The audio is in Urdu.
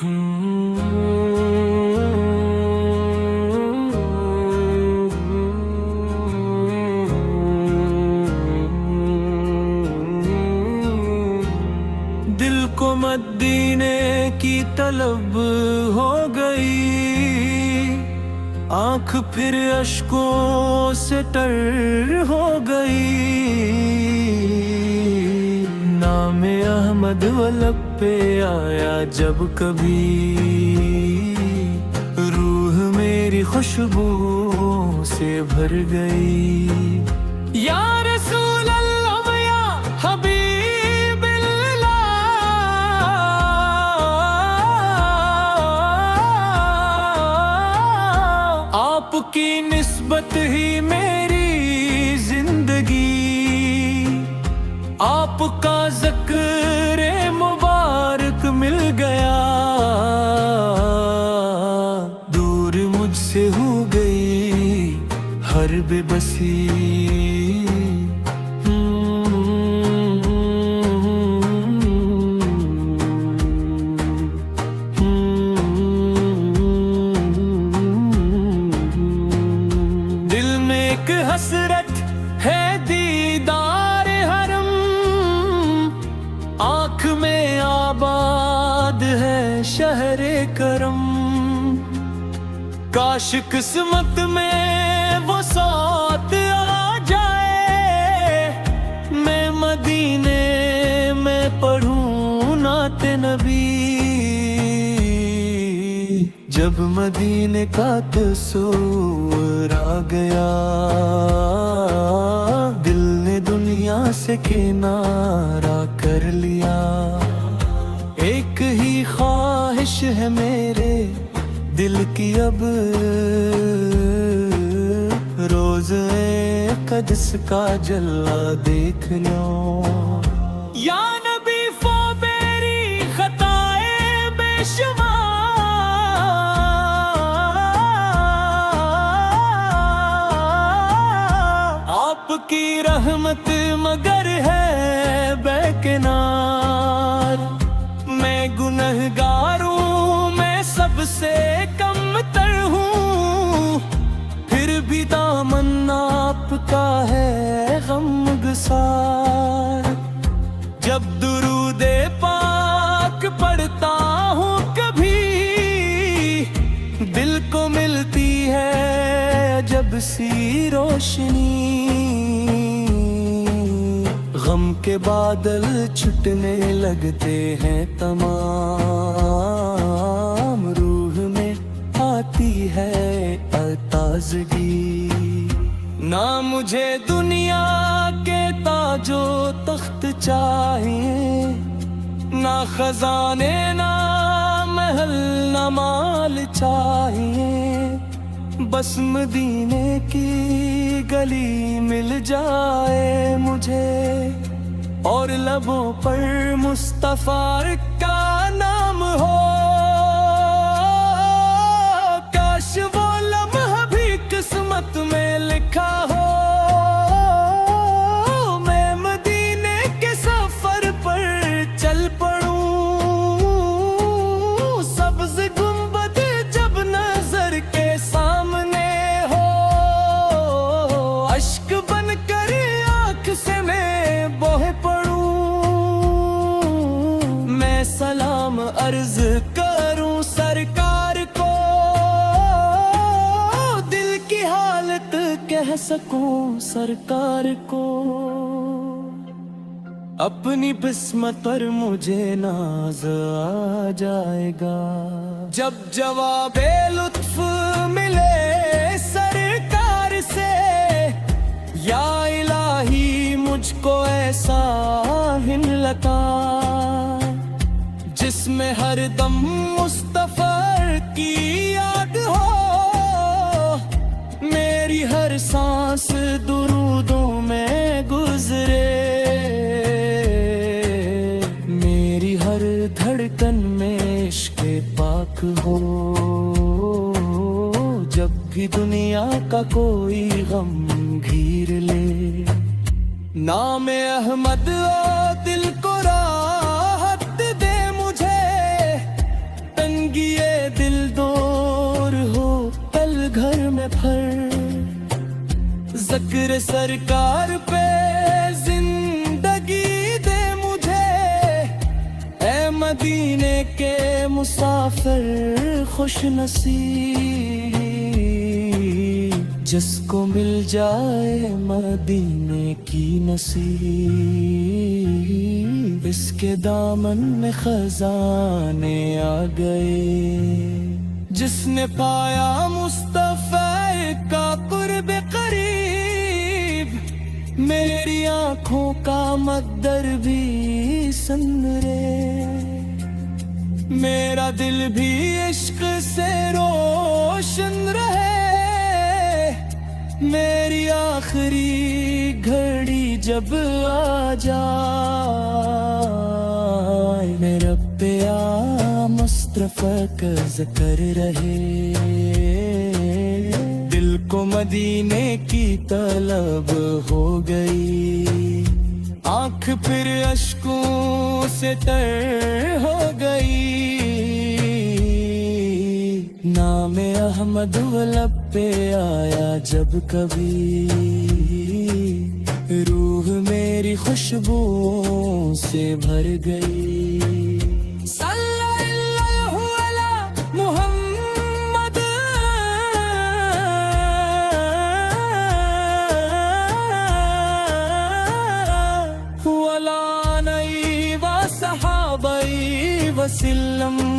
دل کو مدینے کی طلب ہو گئی، آنکھ پھر اشکوں سے تر ہو گئی، نام احمد وہ لب پہ آیا جب کبھی، روح میری خوشبو سے بھر گئی، یا رسول اللہ یا حبیب اللہ، آپ کی نسبت ہی میری زندگی، آپ کا ذکر مبارک مل گیا، دور مجھ سے ہو گئی ہر بے بسی، دل میں ایک حسرت ہے دیدار حرم، آنکھ میں آباد ہے شہر کرم، کاش قسمت میں وہ ساتھ آ جائے، میں مدینے میں پڑھوں نعت نبی، جب مدینے کا تصور آ گیا، دل نے دنیا سے کنارہ کر لیا، ایک ہی خواہش ہے میرے دل کی اب، روضہ قدس کا جلوہ دیکھ لوں، یا نبی فو میری خطائیں بے شمار، آپ کی رحمت مگر ہے بے کنار، میں گنہگار ہوں، میں سب سے کم تر ہوں، پھر بھی دامن آپ کا ہے غم گسار، جب درود پاک پڑھتا ہوں کبھی، دل کو ملتی ہے جب سی روشنی، غم کے بادل چھٹنے لگتے ہیں تمام، روح میں آتی ہے تازگی، نہ مجھے دنیا کے تاج و تخت چاہیے، نہ خزانے نہ محل نہ مال چاہیے، بس مدینے کی گلی مل جائے مجھے، اور لبوں پر مصطفیٰ کا نام ہو، کاش وہ لمحہ بھی قسمت میں لکھا ہو، میں مدینے کے سفر پر چل پڑوں، سبز گنبد جب نظر کے سامنے ہو، اشک بن کر آنکھ سے میں بہہ پڑوں، میں سلام عرض کروں سرکار کو، دل کی حالت کہہ سکوں سرکار کو، اپنی بسمت پر مجھے ناز آ جائے گا، جب جواب لطف ملے سرکار سے، یا الہی مجھ کو ایسا ہن لتا، جس میں ہر دم مصطفیٰ کی یاد ہو، میری ہر سانس درودوں میں گزرے، میری ہر دھڑکن میں عشق پاک ہو، جب بھی دنیا کا کوئی غم گھیر لے، نام احمد او دل کو راحت دے مجھے، میں پھر ذکر سرکار پہ زندگی دے مجھے، اے مدینے کے مسافر خوش نصیب، جس کو مل جائے مدینے کی نصیب، اس کے دامن میں خزانے آ گئے۔ جس نے پایا مصطفیٰ کا قرب قریب، میری آنکھوں کا مقدر بھی سنورے، میرا دل بھی عشق سے روشن رہے، میری آخری گھڑی جب آ جائے، میرا پیام مصطفیٰ کا ذکر رہے، دل کو مدینے کی طلب ہو گئی، آنکھ پھر اشکوں سے تر ہو گئی، نام احمد وہ لب پہ آیا جب کبھی، روح میری خوشبوؤں سے بھر گئی۔ صلی اللہ علی محمد وعلی آلہ وصحبہ وسلم۔